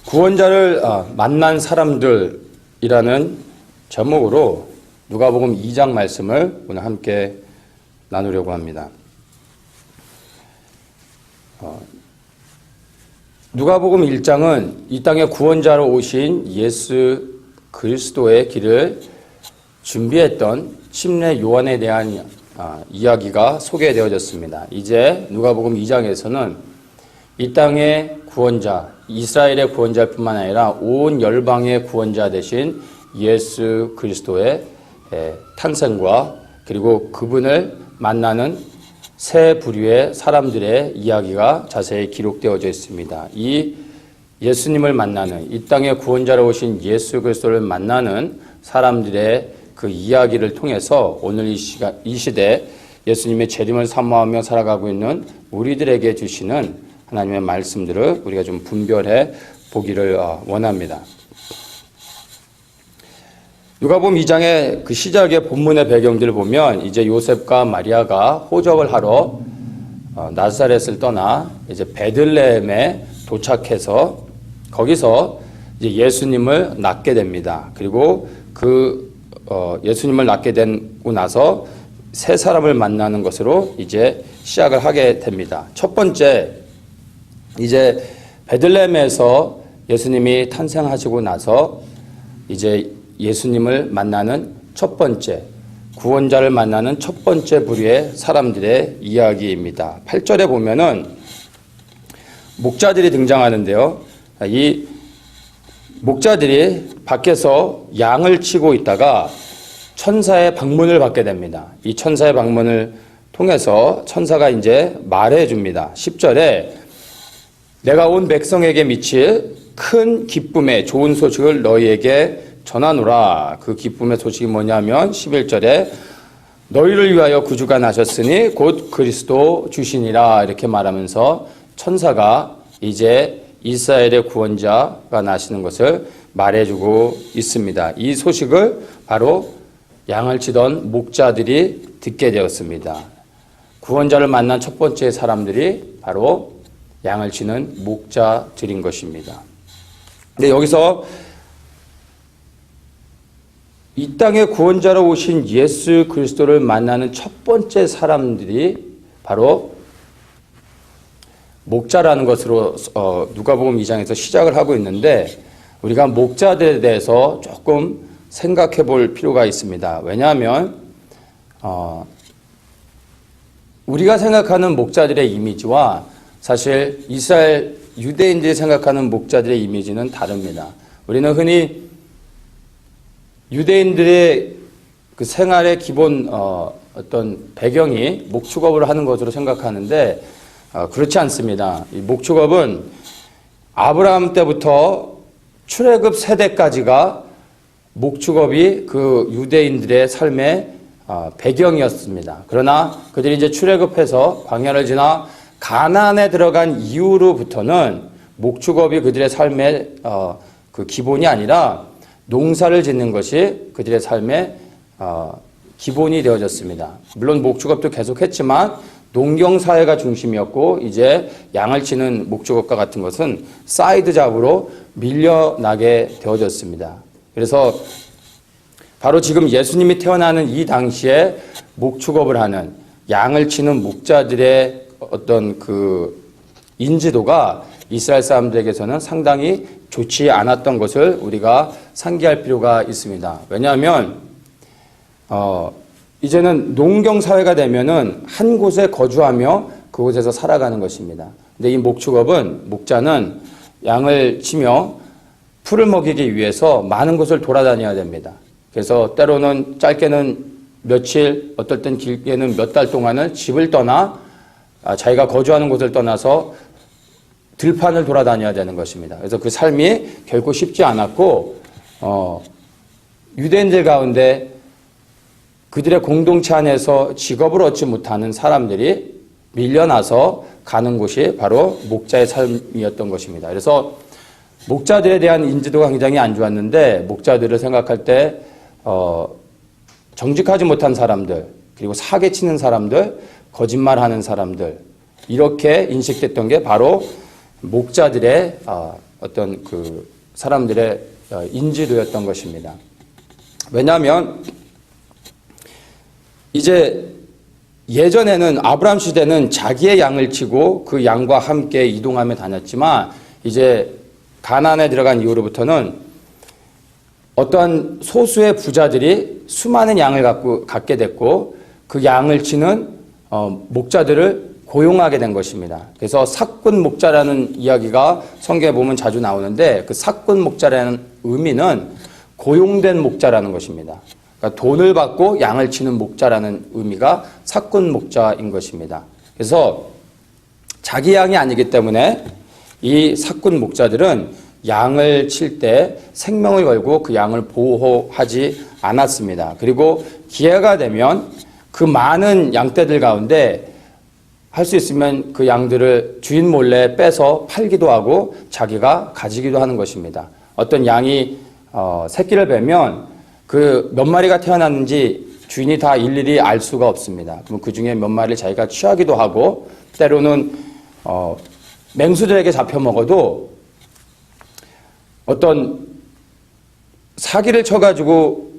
구원자를 만난 사람들이라는 제목으로 누가복음 2장 말씀을 오늘 함께 나누려고 합니다. 누가복음 1장은 이 땅에 구원자로 오신 예수 그리스도의 길을 준비했던 침례 요한에 대한 이야기가 소개되어졌습니다. 이제 누가복음 2장에서는 이 땅의 구원자, 이스라엘의 구원자일 뿐만 아니라 온 열방의 구원자 되신 예수 그리스도의 탄생과 그리고 그분을 만나는 세 부류의 사람들의 이야기가 자세히 기록되어져 있습니다. 이 예수님을 만나는, 이 땅의 구원자로 오신 예수 그리스도를 만나는 사람들의 그 이야기를 통해서 오늘 이 시대 예수님의 재림을 사모하며 살아가고 있는 우리들에게 주시는 하나님의 말씀들을 우리가 좀 분별해 보기를 원합니다. 누가복음 2장의 그 시작의 본문의 배경들을 보면 이제 요셉과 마리아가 호적을 하러 나사렛을 떠나 이제 베들레헴에 도착해서 거기서 이제 예수님을 낳게 됩니다. 그리고 예수님을 낳게 되고 나서 세 사람을 만나는 것으로 이제 시작을 하게 됩니다. 첫 번째, 이제 베들레헴에서 예수님이 탄생하시고 나서 이제 예수님을 만나는 첫 번째, 구원자를 만나는 첫 번째 부류의 사람들의 이야기입니다. 8절에 보면은 목자들이 등장하는데요. 이 목자들이 밖에서 양을 치고 있다가 천사의 방문을 받게 됩니다. 이 천사의 방문을 통해서 천사가 이제 말해 줍니다. 10절에 내가 온 백성에게 미칠 큰 기쁨의 좋은 소식을 너희에게 전하노라. 그 기쁨의 소식이 뭐냐면 11절에 너희를 위하여 구주가 나셨으니 곧 그리스도 주시니라 이렇게 말하면서 천사가 이제 이스라엘의 구원자가 나시는 것을 말해주고 있습니다. 이 소식을 바로 양을 치던 목자들이 듣게 되었습니다. 구원자를 만난 첫 번째 사람들이 바로 양을 치는 목자들인 것입니다. 근데 여기서 이 땅의 구원자로 오신 예수 그리스도를 만나는 첫 번째 사람들이 바로 목자라는 것으로 누가복음 2장에서 시작을 하고 있는데 우리가 목자들에 대해서 조금 생각해 볼 필요가 있습니다. 왜냐하면 우리가 생각하는 목자들의 이미지와 사실 이스라엘 유대인들이 생각하는 목자들의 이미지는 다릅니다. 우리는 흔히 유대인들의 그 생활의 기본 어떤 배경이 목축업을 하는 것으로 생각하는데 그렇지 않습니다. 이 목축업은 아브라함 때부터 출애굽 세대까지가 목축업이 그 유대인들의 삶의 배경이었습니다. 그러나 그들이 이제 출애굽해서 광야를 지나 가나안에 들어간 이후로부터는 목축업이 그들의 삶의 그 기본이 아니라 농사를 짓는 것이 그들의 삶의 기본이 되어졌습니다. 물론 목축업도 계속했지만 농경사회가 중심이었고 이제 양을 치는 목축업과 같은 것은 사이드 잡으로 밀려나게 되어졌습니다. 그래서 바로 지금 예수님이 태어나는 이 당시에 목축업을 하는 양을 치는 목자들의 어떤 그 인지도가 이스라엘 사람들에게서는 상당히 좋지 않았던 것을 우리가 상기할 필요가 있습니다. 왜냐하면 이제는 농경사회가 되면은 한 곳에 거주하며 그곳에서 살아가는 것입니다. 근데 이 목자는 양을 치며 풀을 먹이기 위해서 많은 곳을 돌아다녀야 됩니다. 그래서 때로는 짧게는 며칠, 어떨 땐 길게는 몇 달 동안을 집을 떠나 자기가 거주하는 곳을 떠나서 들판을 돌아다녀야 되는 것입니다. 그래서 그 삶이 결코 쉽지 않았고 유대인들 가운데 그들의 공동체 안에서 직업을 얻지 못하는 사람들이 밀려나서 가는 곳이 바로 목자의 삶이었던 것입니다. 그래서 목자들에 대한 인지도가 굉장히 안 좋았는데 목자들을 생각할 때 정직하지 못한 사람들, 그리고 사기치는 사람들, 거짓말하는 사람들 이렇게 인식됐던 게 바로 목자들의 어떤 그 사람들의 인지도였던 것입니다. 왜냐하면 이제 예전에는 아브라함 시대는 자기의 양을 치고 그 양과 함께 이동하며 다녔지만 이제 가나안에 들어간 이후로부터는 어떠한 소수의 부자들이 수많은 양을 갖게 됐고 그 양을 치는 목자들을 고용하게 된 것입니다. 그래서 삭군 목자라는 이야기가 성경에 보면 자주 나오는데 그 삭군 목자라는 의미는 고용된 목자라는 것입니다. 그러니까 돈을 받고 양을 치는 목자라는 의미가 삭군 목자인 것입니다. 그래서 자기 양이 아니기 때문에 이 삭군 목자들은 양을 칠 때 생명을 걸고 그 양을 보호하지 않았습니다. 그리고 기회가 되면 그 많은 양떼들 가운데 할 수 있으면 그 양들을 주인 몰래 빼서 팔기도 하고 자기가 가지기도 하는 것입니다. 어떤 양이 새끼를 베면 그 몇 마리가 태어났는지 주인이 다 일일이 알 수가 없습니다. 그럼 그 중에 몇 마리를 자기가 취하기도 하고 때로는 맹수들에게 잡혀 먹어도 어떤 사기를 쳐가지고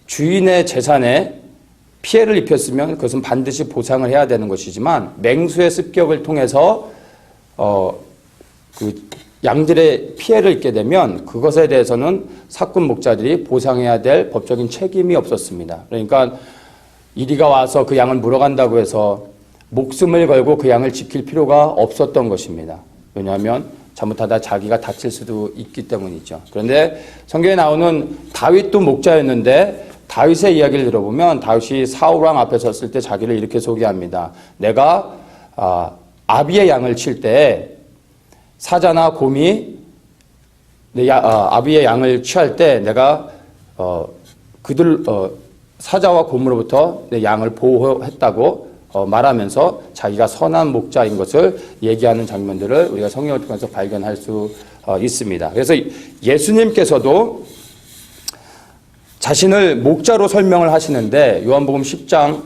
주인의 재산에 피해를 입혔으면 그것은 반드시 보상을 해야 되는 것이지만 맹수의 습격을 통해서 그 양들의 피해를 입게 되면 그것에 대해서는 삭군 목자들이 보상해야 될 법적인 책임이 없었습니다. 그러니까 이리가 와서 그 양을 물어간다고 해서 목숨을 걸고 그 양을 지킬 필요가 없었던 것입니다. 왜냐하면 잘못하다 자기가 다칠 수도 있기 때문이죠. 그런데 성경에 나오는 다윗도 목자였는데 다윗의 이야기를 들어보면 다윗이 사울왕 앞에 섰을 때 자기를 이렇게 소개합니다. 내가 아비의 양을 칠 때 사자나 곰이 아비의 양을 취할 때 내가 사자와 곰으로부터 내 양을 보호했다고 말하면서 자기가 선한 목자인 것을 얘기하는 장면들을 우리가 성경을 통해서 발견할 수 있습니다. 그래서 예수님께서도 자신을 목자로 설명을 하시는데 요한복음 10장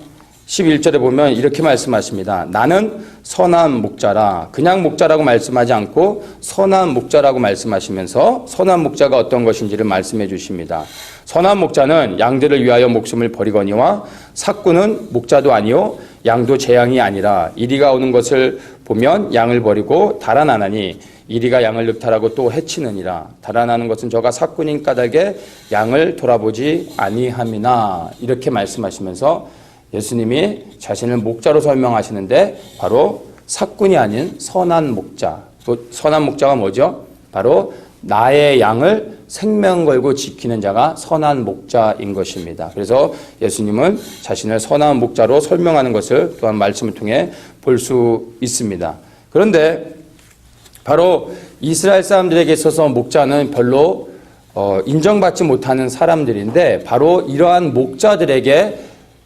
11절에 보면 이렇게 말씀하십니다. 나는 선한 목자라. 그냥 목자라고 말씀하지 않고 선한 목자라고 말씀하시면서 선한 목자가 어떤 것인지를 말씀해 주십니다. 선한 목자는 양들을 위하여 목숨을 버리거니와 삭군은 목자도 아니요 양도 제 양이 아니라 이리가 오는 것을 보면 양을 버리고 달아나나니 이리가 양을 늑탈하고 또 해치느니라. 달아나는 것은 저가 삭군인 까닭에 양을 돌아보지 아니함이나. 이렇게 말씀하시면서 예수님이 자신을 목자로 설명하시는데 바로 삭군이 아닌 선한 목자. 선한 목자가 뭐죠? 바로 나의 양을 생명 걸고 지키는 자가 선한 목자인 것입니다. 그래서 예수님은 자신을 선한 목자로 설명하는 것을 또한 말씀을 통해 볼 수 있습니다. 그런데 바로 이스라엘 사람들에게 있어서 목자는 별로 인정받지 못하는 사람들인데 바로 이러한 목자들에게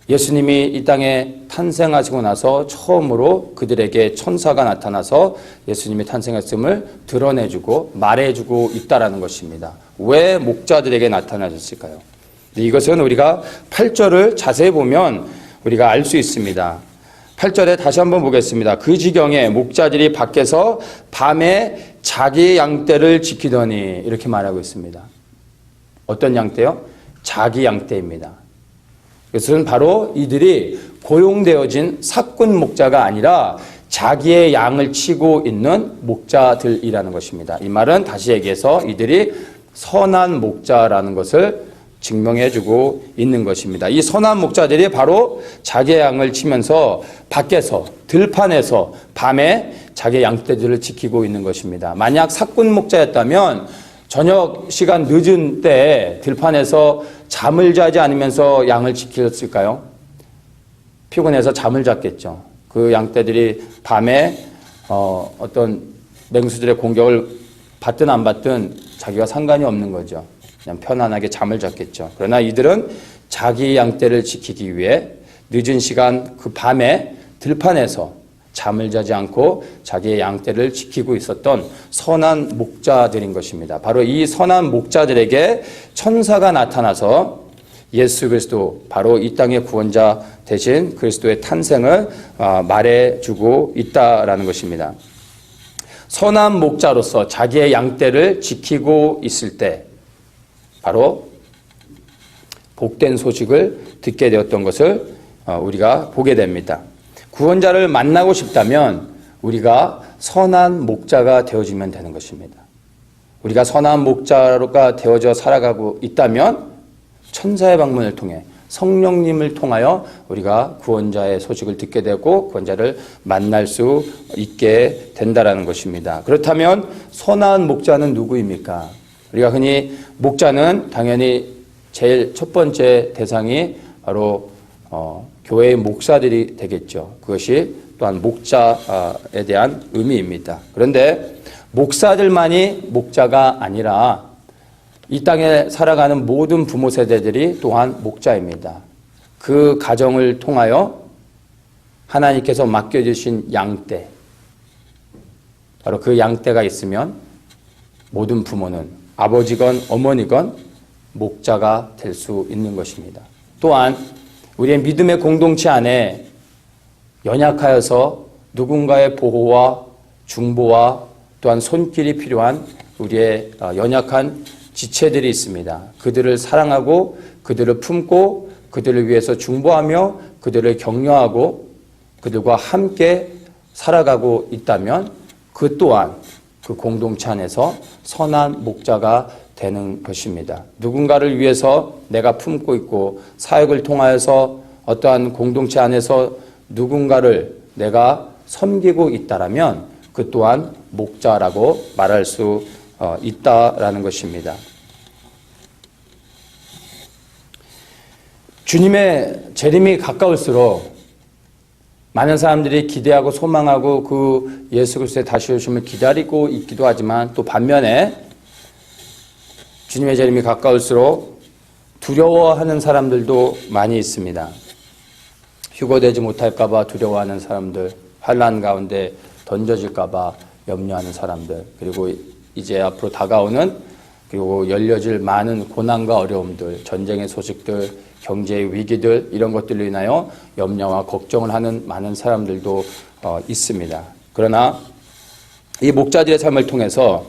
예수님이 이 땅에 탄생하시고 나서 처음으로 그들에게 천사가 나타나서 예수님이 탄생했음을 드러내주고 말해주고 있다라는 것입니다. 왜 목자들에게 나타나셨을까요? 이것은 우리가 8절을 자세히 보면 우리가 알 수 있습니다. 8절에 다시 한번 보겠습니다. 그 지경에 목자들이 밖에서 밤에 자기 양떼를 지키더니 이렇게 말하고 있습니다. 어떤 양떼요? 자기 양떼입니다. 그것은 바로 이들이 고용되어진 삭군 목자가 아니라 자기의 양을 치고 있는 목자들이라는 것입니다. 이 말은 다시 얘기해서 이들이 선한 목자라는 것을 증명해주고 있는 것입니다. 이 선한 목자들이 바로 자기의 양을 치면서 밖에서 들판에서 밤에 자기의 양떼들을 지키고 있는 것입니다. 만약 삭군 목자였다면 저녁 시간 늦은 때에 들판에서 잠을 자지 않으면서 양을 지켰을까요? 피곤해서 잠을 잤겠죠. 그 양떼들이 밤에 어떤 맹수들의 공격을 받든 안 받든 자기가 상관이 없는 거죠. 그냥 편안하게 잠을 잤겠죠. 그러나 이들은 자기 양떼를 지키기 위해 늦은 시간 그 밤에 들판에서 잠을 자지 않고 자기의 양떼를 지키고 있었던 선한 목자들인 것입니다. 바로 이 선한 목자들에게 천사가 나타나서 예수 그리스도, 바로 이 땅의 구원자 대신 그리스도의 탄생을 말해주고 있다라는 것입니다. 선한 목자로서 자기의 양떼를 지키고 있을 때 바로 복된 소식을 듣게 되었던 것을 우리가 보게 됩니다. 구원자를 만나고 싶다면 우리가 선한 목자가 되어지면 되는 것입니다. 우리가 선한 목자가 되어져 살아가고 있다면 천사의 방문을 통해 성령님을 통하여 우리가 구원자의 소식을 듣게 되고 구원자를 만날 수 있게 된다라는 것입니다. 그렇다면 선한 목자는 누구입니까? 우리가 흔히 목자는 당연히 제일 첫 번째 대상이 바로 교회의 목사들이 되겠죠. 그것이 또한 목자에 대한 의미입니다. 그런데 목사들만이 목자가 아니라 이 땅에 살아가는 모든 부모 세대들이 또한 목자입니다. 그 가정을 통하여 하나님께서 맡겨주신 양떼, 바로 그 양떼가 있으면 모든 부모는 아버지건 어머니건 목자가 될 수 있는 것입니다. 또한 우리의 믿음의 공동체 안에 연약하여서 누군가의 보호와 중보와 또한 손길이 필요한 우리의 연약한 지체들이 있습니다. 그들을 사랑하고 그들을 품고 그들을 위해서 중보하며 그들을 격려하고 그들과 함께 살아가고 있다면 그 또한 그 공동체 안에서 선한 목자가 되는 것입니다. 누군가를 위해서 내가 품고 있고 사역을 통하여서 어떠한 공동체 안에서 누군가를 내가 섬기고 있다라면 그 또한 목자라고 말할 수 있다라는 것입니다. 주님의 재림이 가까울수록 많은 사람들이 기대하고 소망하고 그 예수 그리스도의 다시 오심을 기다리고 있기도 하지만 또 반면에 주님의 재림이 가까울수록 두려워하는 사람들도 많이 있습니다. 휴거되지 못할까 봐 두려워하는 사람들, 환난 가운데 던져질까 봐 염려하는 사람들, 그리고 이제 앞으로 다가오는 그리고 열려질 많은 고난과 어려움들, 전쟁의 소식들, 경제의 위기들 이런 것들로 인하여 염려와 걱정을 하는 많은 사람들도 있습니다. 그러나 이 목자들의 삶을 통해서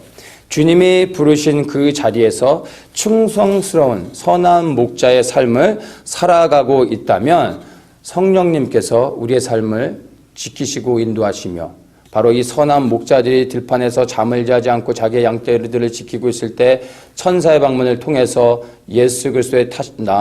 주님이 부르신 그 자리에서 충성스러운 선한 목자의 삶을 살아가고 있다면 성령님께서 우리의 삶을 지키시고 인도하시며 바로 이 선한 목자들이 들판에서 잠을 자지 않고 자기의 양떼들을 지키고 있을 때 천사의 방문을 통해서 예수 그리스도의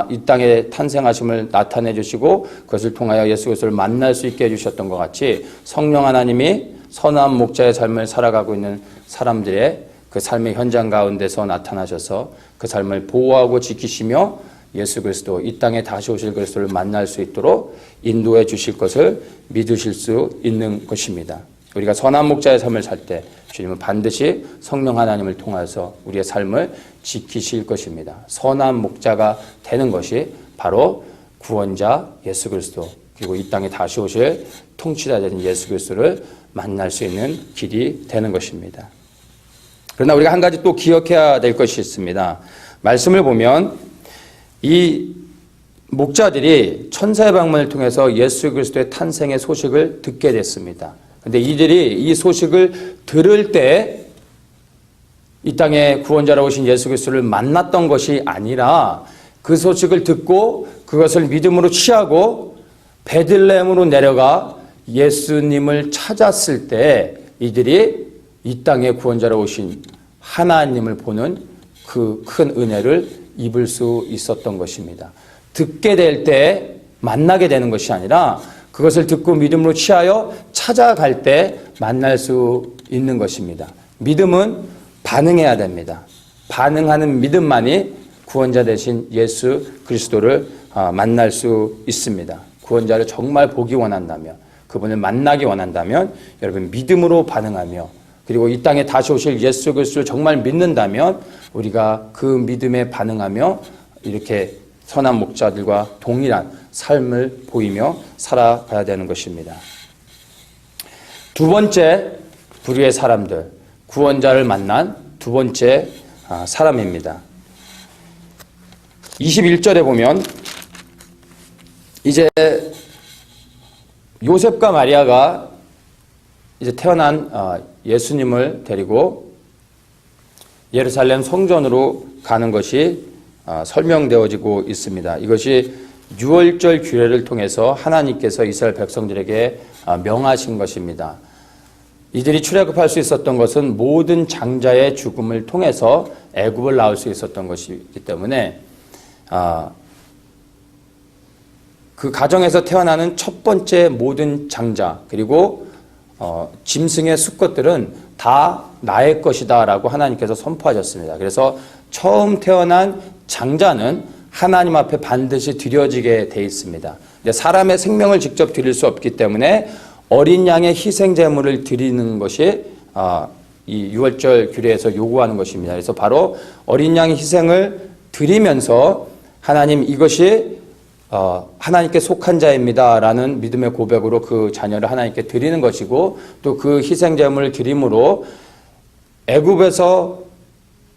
이 땅에 탄생하심을 나타내 주시고 그것을 통하여 예수 그리스도를 만날 수 있게 해주셨던 것 같이 성령 하나님이 선한 목자의 삶을 살아가고 있는 사람들의 그 삶의 현장 가운데서 나타나셔서 그 삶을 보호하고 지키시며 예수 그리스도, 이 땅에 다시 오실 그리스도를 만날 수 있도록 인도해 주실 것을 믿으실 수 있는 것입니다. 우리가 선한 목자의 삶을 살 때 주님은 반드시 성령 하나님을 통해서 우리의 삶을 지키실 것입니다. 선한 목자가 되는 것이 바로 구원자 예수 그리스도, 그리고 이 땅에 다시 오실 통치자 되신 예수 그리스도를 만날 수 있는 길이 되는 것입니다. 그러나 우리가 한 가지 또 기억해야 될 것이 있습니다. 말씀을 보면 이 목자들이 천사의 방문을 통해서 예수 그리스도의 탄생의 소식을 듣게 됐습니다. 그런데 이들이 이 소식을 들을 때 이 땅에 구원자로 오신 예수 그리스도를 만났던 것이 아니라 그 소식을 듣고 그것을 믿음으로 취하고 베들레헴으로 내려가 예수님을 찾았을 때 이들이 이 땅에 구원자로 오신 하나님을 보는 그 큰 은혜를 입을 수 있었던 것입니다. 듣게 될 때 만나게 되는 것이 아니라 그것을 듣고 믿음으로 취하여 찾아갈 때 만날 수 있는 것입니다. 믿음은 반응해야 됩니다. 반응하는 믿음만이 구원자 되신 예수 그리스도를 만날 수 있습니다. 구원자를 정말 보기 원한다면, 그분을 만나기 원한다면 여러분 믿음으로 반응하며, 그리고 이 땅에 다시 오실 예수 그리스도를 정말 믿는다면 우리가 그 믿음에 반응하며 이렇게 선한 목자들과 동일한 삶을 보이며 살아가야 되는 것입니다. 두 번째 부류의 사람들, 구원자를 만난 두 번째 사람입니다. 21절에 보면 이제 요셉과 마리아가 이제 태어난 예수님을 데리고 예루살렘 성전으로 가는 것이 설명되어지고 있습니다. 이것이 유월절 규례를 통해서 하나님께서 이스라엘 백성들에게 명하신 것입니다. 이들이 출애굽할 수 있었던 것은 모든 장자의 죽음을 통해서 애굽을 나올 수 있었던 것이기 때문에 그 가정에서 태어나는 첫 번째 모든 장자 그리고 짐승의 수컷들은 다 나의 것이다 라고 하나님께서 선포하셨습니다. 그래서 처음 태어난 장자는 하나님 앞에 반드시 드려지게 돼 있습니다. 근데 사람의 생명을 직접 드릴 수 없기 때문에 어린 양의 희생 제물을 드리는 것이 이 유월절 규례에서 요구하는 것입니다. 그래서 바로 어린 양의 희생을 드리면서 하나님 이것이 하나님께 속한 자입니다 라는 믿음의 고백으로 그 자녀를 하나님께 드리는 것이고 또 그 희생 제물을 드림으로 애굽에서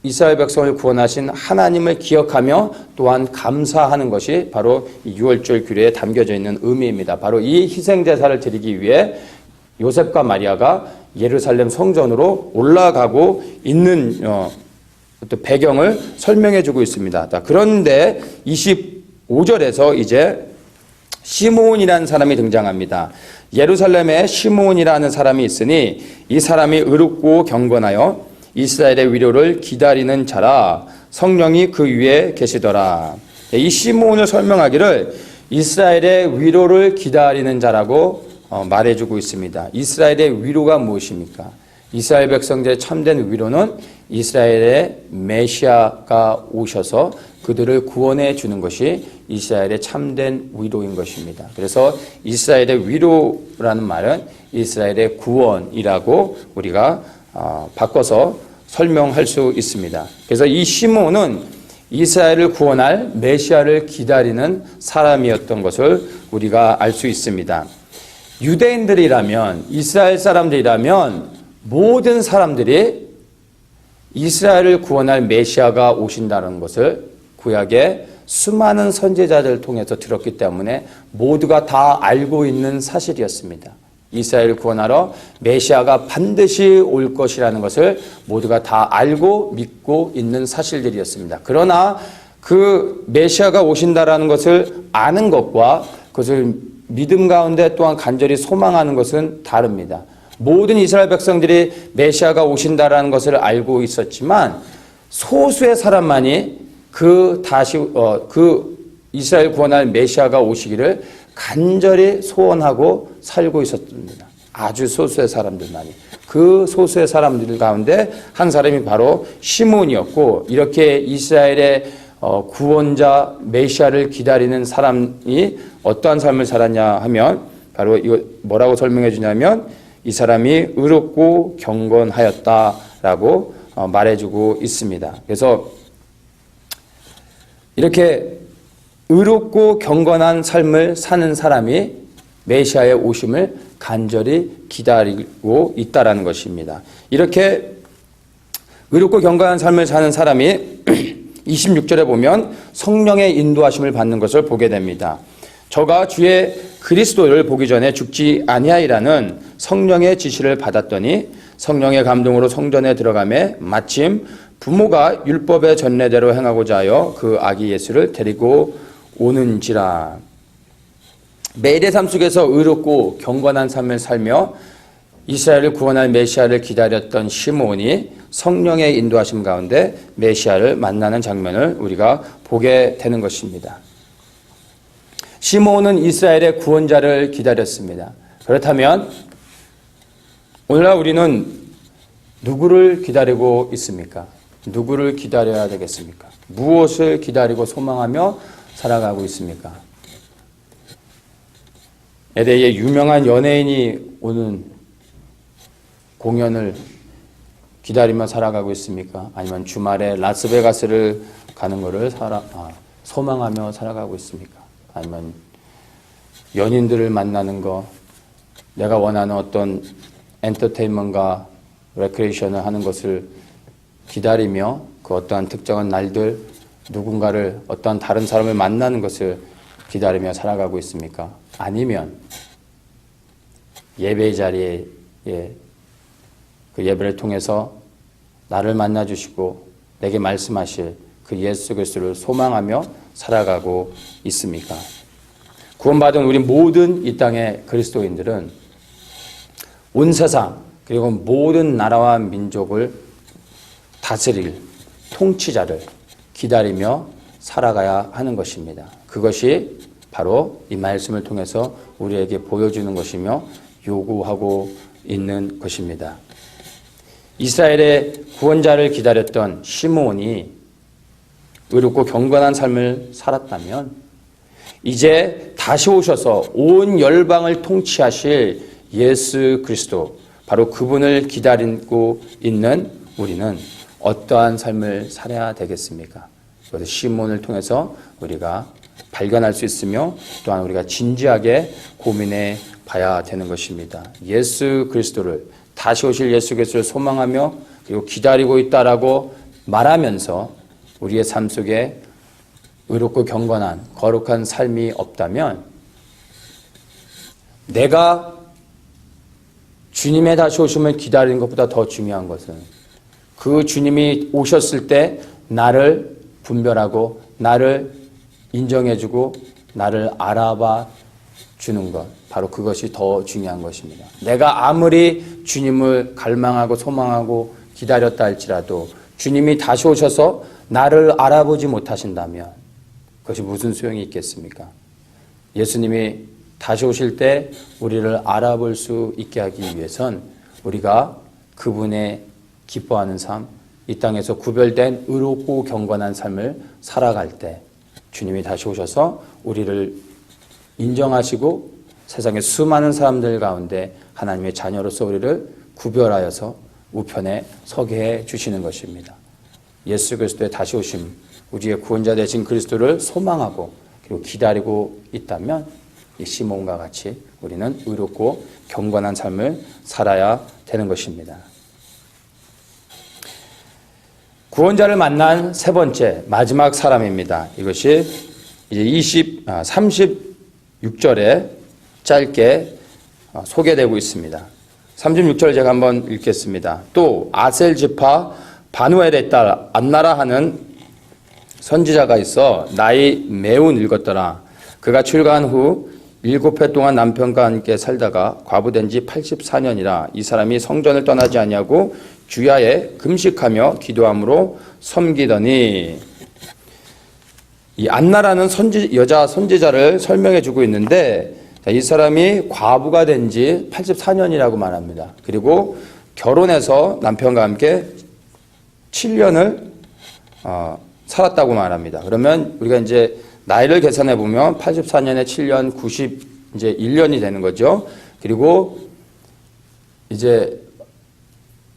이스라엘 백성을 구원하신 하나님을 기억하며 또한 감사하는 것이 바로 이 유월절 규례에 담겨져 있는 의미입니다. 바로 이 희생 제사를 드리기 위해 요셉과 마리아가 예루살렘 성전으로 올라가고 있는 어떤 배경을 설명해 주고 있습니다. 그런데 25절에서 이제 시므온이라는 사람이 등장합니다. 예루살렘에 시므온이라는 사람이 있으니 이 사람이 의롭고 경건하여 이스라엘의 위로를 기다리는 자라 성령이 그 위에 계시더라. 이 시므온을 설명하기를 이스라엘의 위로를 기다리는 자라고 말해주고 있습니다. 이스라엘의 위로가 무엇입니까? 이스라엘 백성들의 참된 위로는 이스라엘의 메시아가 오셔서 그들을 구원해 주는 것이 이스라엘의 참된 위로인 것입니다. 그래서 이스라엘의 위로라는 말은 이스라엘의 구원이라고 우리가 바꿔서 설명할 수 있습니다. 그래서 이 시므온은 이스라엘을 구원할 메시아를 기다리는 사람이었던 것을 우리가 알 수 있습니다. 유대인들이라면 이스라엘 사람들이라면 모든 사람들이 이스라엘을 구원할 메시아가 오신다는 것을 구약의 수많은 선지자들을 통해서 들었기 때문에 모두가 다 알고 있는 사실이었습니다. 이스라엘을 구원하러 메시아가 반드시 올 것이라는 것을 모두가 다 알고 믿고 있는 사실들이었습니다. 그러나 그 메시아가 오신다라는 것을 아는 것과 그것을 믿음 가운데 또한 간절히 소망하는 것은 다릅니다. 모든 이스라엘 백성들이 메시아가 오신다라는 것을 알고 있었지만 소수의 사람만이 그 이스라엘 구원할 메시아가 오시기를 간절히 소원하고 살고 있었습니다. 아주 소수의 사람들만이. 그 소수의 사람들 가운데 한 사람이 바로 시므온이었고 이렇게 이스라엘의 구원자 메시아를 기다리는 사람이 어떠한 삶을 살았냐 하면 바로 이거 뭐라고 설명해 주냐면 이 사람이 의롭고 경건하였다라고 말해주고 있습니다. 그래서 이렇게 의롭고 경건한 삶을 사는 사람이 메시아의 오심을 간절히 기다리고 있다라는 것입니다. 이렇게 의롭고 경건한 삶을 사는 사람이 26절에 보면 성령의 인도하심을 받는 것을 보게 됩니다. 저가 주의 그리스도를 보기 전에 죽지 아니하리라는 성령의 지시를 받았더니 성령의 감동으로 성전에 들어가매 마침 부모가 율법의 전례대로 행하고자 하여 그 아기 예수를 데리고 오는지라. 매일의 삶 속에서 의롭고 경건한 삶을 살며 이스라엘을 구원할 메시아를 기다렸던 시므온이 성령의 인도하심 가운데 메시아를 만나는 장면을 우리가 보게 되는 것입니다. 시므온은 이스라엘의 구원자를 기다렸습니다. 그렇다면 오늘날 우리는 누구를 기다리고 있습니까? 누구를 기다려야 되겠습니까? 무엇을 기다리고 소망하며 살아가고 있습니까? LA에 유명한 연예인이 오는 공연을 기다리며 살아가고 있습니까? 아니면 주말에 라스베가스를 가는 것을 소망하며 살아가고 있습니까? 아니면 연인들을 만나는 거, 내가 원하는 어떤 엔터테인먼트가 레크레이션을 하는 것을 기다리며 그 어떠한 특정한 날들 누군가를 어떠한 다른 사람을 만나는 것을 기다리며 살아가고 있습니까? 아니면 예배의 자리에 그 예배를 통해서 나를 만나주시고 내게 말씀하실 그 예수 그리스도를 소망하며 살아가고 있습니까? 구원받은 우리 모든 이 땅의 그리스도인들은 온 세상 그리고 모든 나라와 민족을 다스릴 통치자를 기다리며 살아가야 하는 것입니다. 그것이 바로 이 말씀을 통해서 우리에게 보여주는 것이며 요구하고 있는 것입니다. 이스라엘의 구원자를 기다렸던 시므온이 의롭고 경건한 삶을 살았다면 이제 다시 오셔서 온 열방을 통치하실 예수 그리스도, 바로 그분을 기다리고 있는 우리는 어떠한 삶을 살아야 되겠습니까? 그것을 시므온을 통해서 우리가 발견할 수 있으며 또한 우리가 진지하게 고민해 봐야 되는 것입니다. 예수 그리스도를, 다시 오실 예수 그리스도를 소망하며 그리고 기다리고 있다라고 말하면서 우리의 삶 속에 의롭고 경건한 거룩한 삶이 없다면 내가 주님의 다시 오심을 기다리는 것보다 더 중요한 것은 그 주님이 오셨을 때 나를 분별하고 나를 인정해주고 나를 알아봐 주는 것, 바로 그것이 더 중요한 것입니다. 내가 아무리 주님을 갈망하고 소망하고 기다렸다 할지라도 주님이 다시 오셔서 나를 알아보지 못하신다면 그것이 무슨 소용이 있겠습니까? 예수님이 다시 오실 때 우리를 알아볼 수 있게 하기 위해선 우리가 그분의 기뻐하는 삶, 이 땅에서 구별된 의롭고 경건한 삶을 살아갈 때 주님이 다시 오셔서 우리를 인정하시고 세상의 수많은 사람들 가운데 하나님의 자녀로서 우리를 구별하여서 우편에 서게 해 주시는 것입니다. 예수 그리스도의 다시 오심, 우리의 구원자 되신 그리스도를 소망하고 그리고 기다리고 있다면 이 시몬과 같이 우리는 의롭고 경건한 삶을 살아야 되는 것입니다. 구원자를 만난 세 번째 마지막 사람입니다. 이것이 이제 36절에 짧게 소개되고 있습니다. 36절 제가 한번 읽겠습니다. 또 아셀 지파 바누엘의 딸 안나라 하는 선지자가 있어 나이 매우 늙었더라. 그가 출가한 후 7해 동안 남편과 함께 살다가 과부된 지 84년이라 이 사람이 성전을 떠나지 아니하고 주야에 금식하며 기도함으로 섬기더니, 이 안나라는 여자 선지자를 설명해 주고 있는데 이 사람이 과부가 된 지 84년이라고 말합니다. 그리고 결혼해서 남편과 함께 7년을 살았다고 말합니다. 그러면 우리가 이제 나이를 계산해 보면 84년에 7년 91년이 되는 거죠. 그리고 이제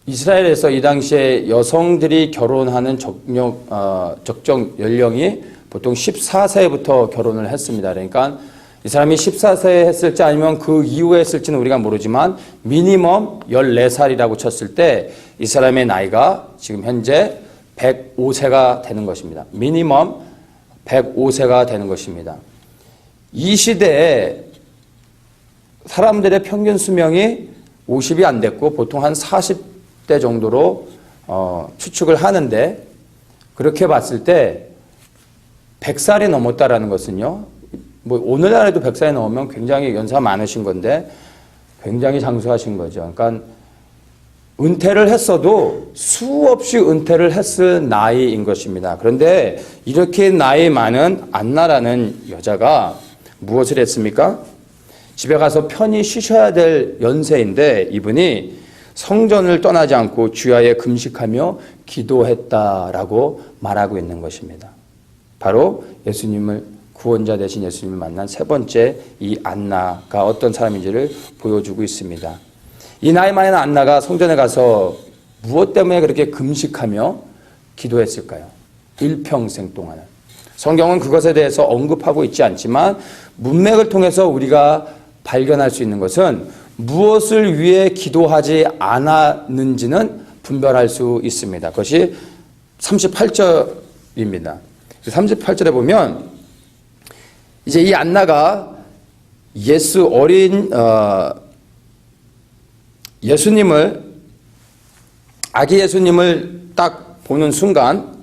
이스라엘에서 이 당시에 여성들이 결혼하는 적정 연령이 보통 14세부터 결혼을 했습니다. 그러니까 이 사람이 14세에 했을지 아니면 그 이후에 했을지는 우리가 모르지만 미니멈 14살이라고 쳤을 때 이 사람의 나이가 지금 현재 105세가 되는 것입니다. 미니멈 105세가 되는 것입니다. 이 시대에 사람들의 평균 수명이 50이 안 됐고 보통 한 40대 정도로 추측을 하는데, 그렇게 봤을 때 100살이 넘었다라는 것은요, 뭐 오늘날에도 100살이 넘으면 굉장히 연세가 많으신 건데 굉장히 장수하신 거죠. 그러니까 은퇴를 했어도 수없이 은퇴를 했을 나이인 것입니다. 그런데 이렇게 나이 많은 안나라는 여자가 무엇을 했습니까? 집에 가서 편히 쉬셔야 될 연세인데 이분이 성전을 떠나지 않고 주야에 금식하며 기도했다라고 말하고 있는 것입니다. 바로 예수님을, 구원자 되신 예수님을 만난 세 번째 이 안나가 어떤 사람인지를 보여주고 있습니다. 이 나이 많은 안나가 성전에 가서 무엇 때문에 그렇게 금식하며 기도했을까요? 일평생 동안은. 성경은 그것에 대해서 언급하고 있지 않지만 문맥을 통해서 우리가 발견할 수 있는 것은 무엇을 위해 기도하지 않았는지는 분별할 수 있습니다. 그것이 38절입니다. 38절에 보면 이제 이 안나가 예수 어린 아기 예수님을 딱 보는 순간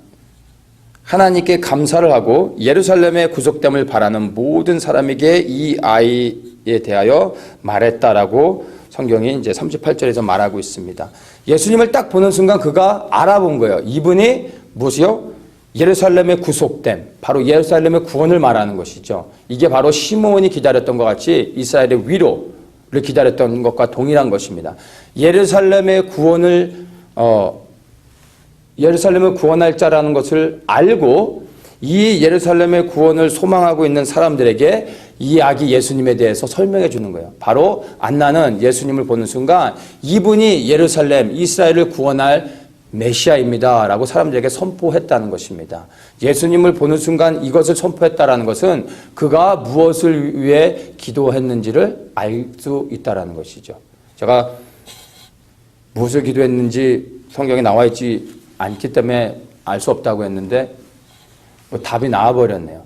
하나님께 감사를 하고 예루살렘의 구속됨을 바라는 모든 사람에게 이 아이에 대하여 말했다라고 성경이 이제 38절에서 말하고 있습니다. 예수님을 딱 보는 순간 그가 알아본 거예요. 이분이 무엇이요? 예루살렘의 구속됨, 바로 예루살렘의 구원을 말하는 것이죠. 이게 바로 시므온이 기다렸던 것 같이 이스라엘의 위로를 기다렸던 것과 동일한 것입니다. 예루살렘의 구원을 예루살렘을 구원할 자라는 것을 알고 이 예루살렘의 구원을 소망하고 있는 사람들에게 이 아기 예수님에 대해서 설명해 주는 거예요. 바로 안나는 예수님을 보는 순간 이분이 예루살렘, 이스라엘을 구원할 메시아입니다 라고 사람들에게 선포했다는 것입니다. 예수님을 보는 순간 이것을 선포했다는 것은 그가 무엇을 위해 기도했는지를 알 수 있다는 것이죠. 제가 무엇을 기도했는지 성경에 나와 있지 않기 때문에 알 수 없다고 했는데 답이 나와버렸네요.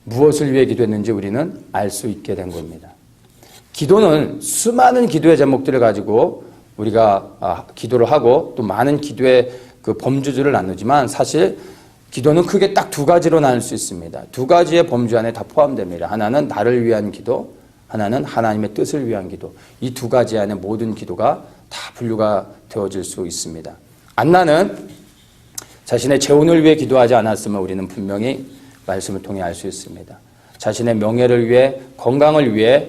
무엇을 위해 기도했는지 우리는 알 수 있게 된 겁니다. 기도는 수많은 기도의 제목들을 가지고 우리가 기도를 하고 또 많은 기도의 그 범주들을 나누지만 사실 기도는 크게 딱 두 가지로 나눌 수 있습니다. 두 가지의 범주 안에 다 포함됩니다. 하나는 나를 위한 기도, 하나는 하나님의 뜻을 위한 기도. 이 두 가지 안에 모든 기도가 다 분류가 되어질 수 있습니다. 안나는 자신의 재혼을 위해 기도하지 않았음을 우리는 분명히 말씀을 통해 알 수 있습니다. 자신의 명예를 위해, 건강을 위해,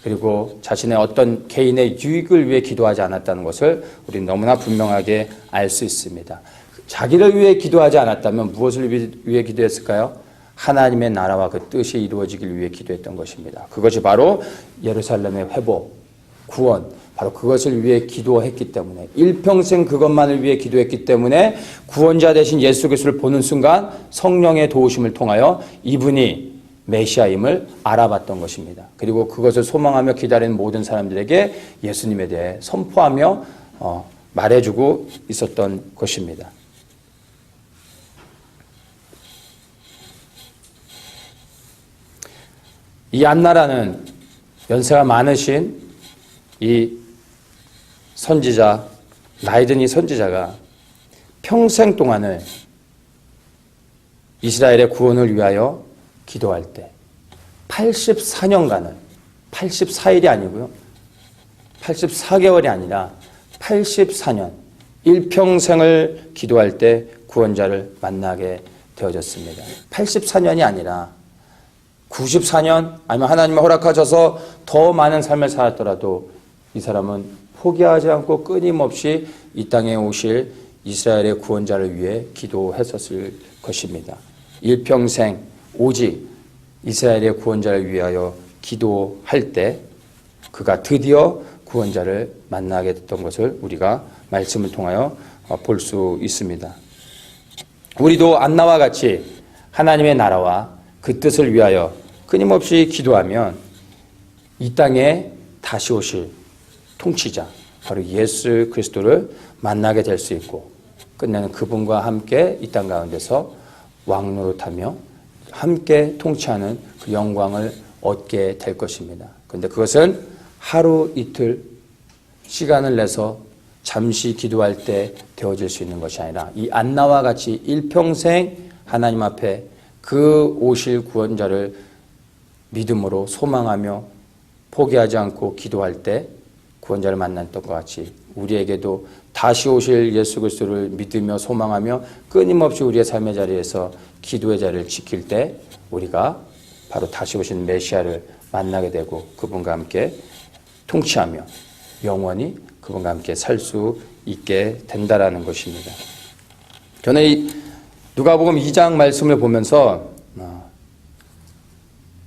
그리고 자신의 어떤 개인의 유익을 위해 기도하지 않았다는 것을 우리는 너무나 분명하게 알 수 있습니다. 자기를 위해 기도하지 않았다면 무엇을 위해 기도했을까요? 하나님의 나라와 그 뜻이 이루어지길 위해 기도했던 것입니다. 그것이 바로 예루살렘의 회복, 구원, 바로 그것을 위해 기도했기 때문에 일평생 그것만을 위해 기도했기 때문에 구원자 되신 예수 그리스도를 보는 순간 성령의 도우심을 통하여 이분이 메시아임을 알아봤던 것입니다. 그리고 그것을 소망하며 기다리는 모든 사람들에게 예수님에 대해 선포하며 말해주고 있었던 것입니다. 이 안나라는 연세가 많으신 이 선지자, 나이 든 이 선지자가 평생 동안을 이스라엘의 구원을 위하여 기도할 때 84년간을 84일이 아니고요. 84개월이 아니라 84년 일평생을 기도할 때 구원자를 만나게 되어졌습니다. 84년이 아니라 94년 아니면 하나님의 허락하셔서 더 많은 삶을 살았더라도 이 사람은 포기하지 않고 끊임없이 이 땅에 오실 이스라엘의 구원자를 위해 기도했었을 것입니다. 일평생 오직 이스라엘의 구원자를 위하여 기도할 때 그가 드디어 구원자를 만나게 됐던 것을 우리가 말씀을 통하여 볼 수 있습니다. 우리도 안나와 같이 하나님의 나라와 그 뜻을 위하여 끊임없이 기도하면 이 땅에 다시 오실 통치자, 바로 예수 그리스도를 만나게 될 수 있고 끝내는 그분과 함께 이 땅 가운데서 왕노릇하며 함께 통치하는 그 영광을 얻게 될 것입니다. 그런데 그것은 하루 이틀 시간을 내서 잠시 기도할 때 되어질 수 있는 것이 아니라 이 안나와 같이 일평생 하나님 앞에 그 오실 구원자를 믿음으로 소망하며 포기하지 않고 기도할 때 구원자를 만났던 것 같이 우리에게도 다시 오실 예수 그리스도를 믿으며 소망하며 끊임없이 우리의 삶의 자리에서 기도의 자리를 지킬 때 우리가 바로 다시 오신 메시아를 만나게 되고 그분과 함께 통치하며 영원히 그분과 함께 살 수 있게 된다라는 것입니다. 저는 이 누가복음 2장 말씀을 보면서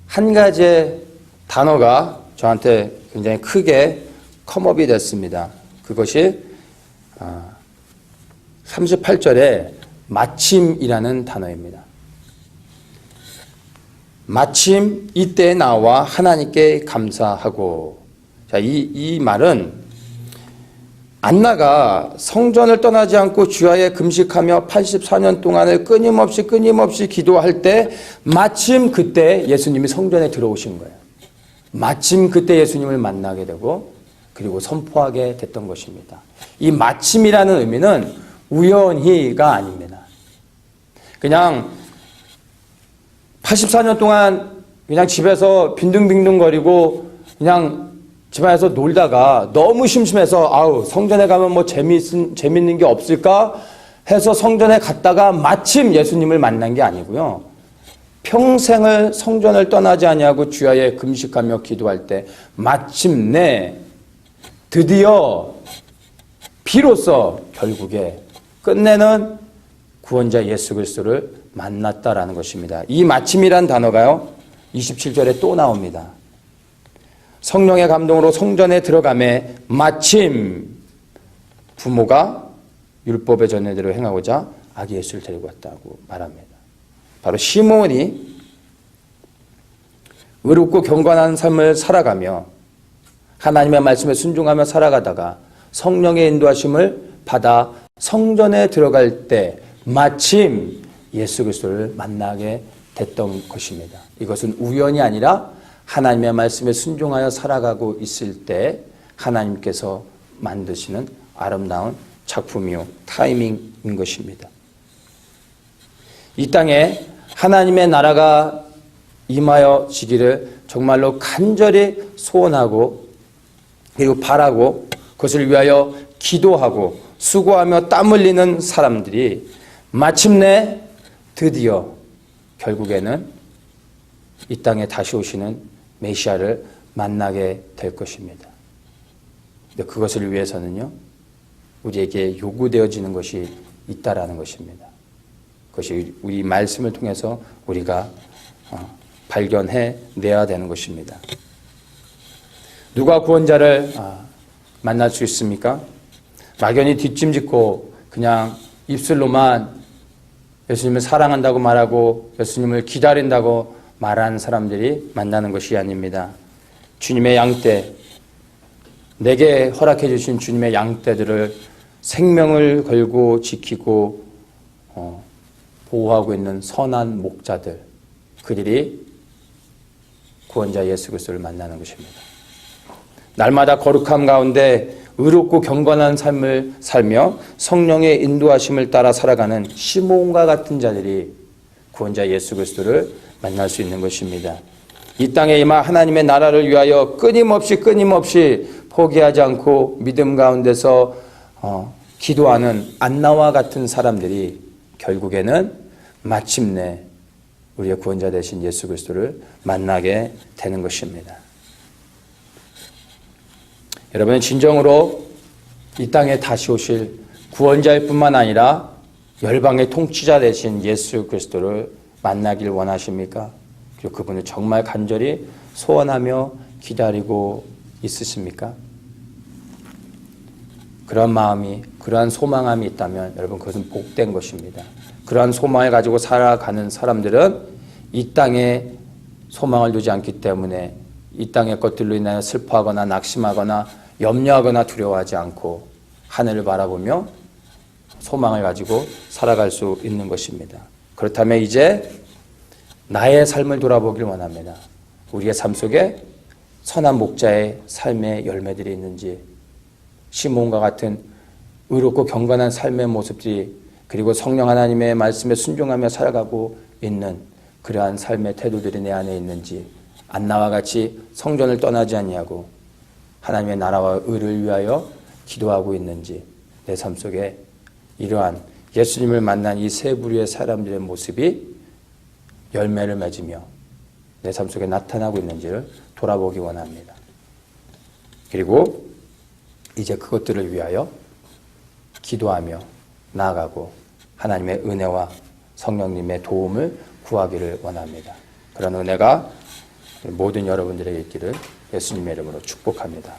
한 가지 단어가 저한테 굉장히 크게 컴업이 됐습니다. 그것이 38절에 마침이라는 단어입니다. 마침 이때 나와 하나님께 감사하고. 자, 이 말은 안나가 성전을 떠나지 않고 주야에 금식하며 84년 동안을 끊임없이 기도할 때 마침 그때 예수님이 성전에 들어오신 거예요. 마침 그때 예수님을 만나게 되고 그리고 선포하게 됐던 것입니다. 이 마침이라는 의미는 우연히가 아닙니다. 그냥 84년 동안 그냥 집에서 빈둥빈둥거리고 그냥 집안에서 놀다가 너무 심심해서 아우 성전에 가면 뭐 재밌는 게 없을까 해서 성전에 갔다가 마침 예수님을 만난 게 아니고요. 평생을 성전을 떠나지 아니하고 주야에 금식하며 기도할 때 마침내 드디어 비로소 결국에 끝내는 구원자 예수 그리스도를 만났다라는 것입니다. 이 마침이란 단어가요 27절에 또 나옵니다. 성령의 감동으로 성전에 들어가매 마침 부모가 율법의 전례대로 행하고자 아기 예수를 데리고 왔다고 말합니다. 바로 시몬이 의롭고 경건한 삶을 살아가며 하나님의 말씀에 순종하며 살아가다가 성령의 인도하심을 받아 성전에 들어갈 때 마침 예수 그리스도를 만나게 됐던 것입니다. 이것은 우연이 아니라 하나님의 말씀에 순종하여 살아가고 있을 때 하나님께서 만드시는 아름다운 작품이요 타이밍인 것입니다. 이 땅에 하나님의 나라가 임하여지기를 정말로 간절히 소원하고 그리고 바라고 그것을 위하여 기도하고 수고하며 땀 흘리는 사람들이 마침내 드디어 결국에는 이 땅에 다시 오시는 메시아를 만나게 될 것입니다. 근데 그것을 위해서는요, 우리에게 요구되어지는 것이 있다라는 것입니다. 그것이 우리 말씀을 통해서 우리가 발견해 내야 되는 것입니다. 누가 구원자를 만날 수 있습니까? 막연히 뒷짐짓고 그냥 입술로만 예수님을 사랑한다고 말하고 예수님을 기다린다고 말하는 사람들이 만나는 것이 아닙니다. 주님의 양떼, 내게 허락해 주신 주님의 양떼들을 생명을 걸고 지키고 보호하고 있는 선한 목자들, 그들이 구원자 예수 그리스도를 만나는 것입니다. 날마다 거룩함 가운데 의롭고 경건한 삶을 살며 성령의 인도하심을 따라 살아가는 시몬과 같은 자들이 구원자 예수 그리스도를 만날 수 있는 것입니다. 이 땅에 임하 하나님의 나라를 위하여 끊임없이 포기하지 않고 믿음 가운데서 기도하는 안나와 같은 사람들이 결국에는 마침내 우리의 구원자 되신 예수 그리스도를 만나게 되는 것입니다. 여러분, 진정으로 이 땅에 다시 오실 구원자일 뿐만 아니라 열방의 통치자 되신 예수 그리스도를 만나길 원하십니까? 그리고 그분을 정말 간절히 소원하며 기다리고 있으십니까? 그런 마음이, 그러한 소망함이 있다면 여러분 그것은 복된 것입니다. 그러한 소망을 가지고 살아가는 사람들은 이 땅에 소망을 두지 않기 때문에 이 땅의 것들로 인하여 슬퍼하거나 낙심하거나 염려하거나 두려워하지 않고 하늘을 바라보며 소망을 가지고 살아갈 수 있는 것입니다. 그렇다면 이제 나의 삶을 돌아보길 원합니다. 우리의 삶 속에 선한 목자의 삶의 열매들이 있는지, 시몬과 같은 의롭고 경건한 삶의 모습들이, 그리고 성령 하나님의 말씀에 순종하며 살아가고 있는 그러한 삶의 태도들이 내 안에 있는지, 안나와 같이 성전을 떠나지 아니하고 하나님의 나라와 의를 위하여 기도하고 있는지, 내 삶 속에 이러한 예수님을 만난 이 세 부류의 사람들의 모습이 열매를 맺으며 내 삶 속에 나타나고 있는지를 돌아보기 원합니다. 그리고 이제 그것들을 위하여 기도하며 나아가고 하나님의 은혜와 성령님의 도움을 구하기를 원합니다. 그런 은혜가 모든 여러분들에게 있기를 예수님의 이름으로 축복합니다.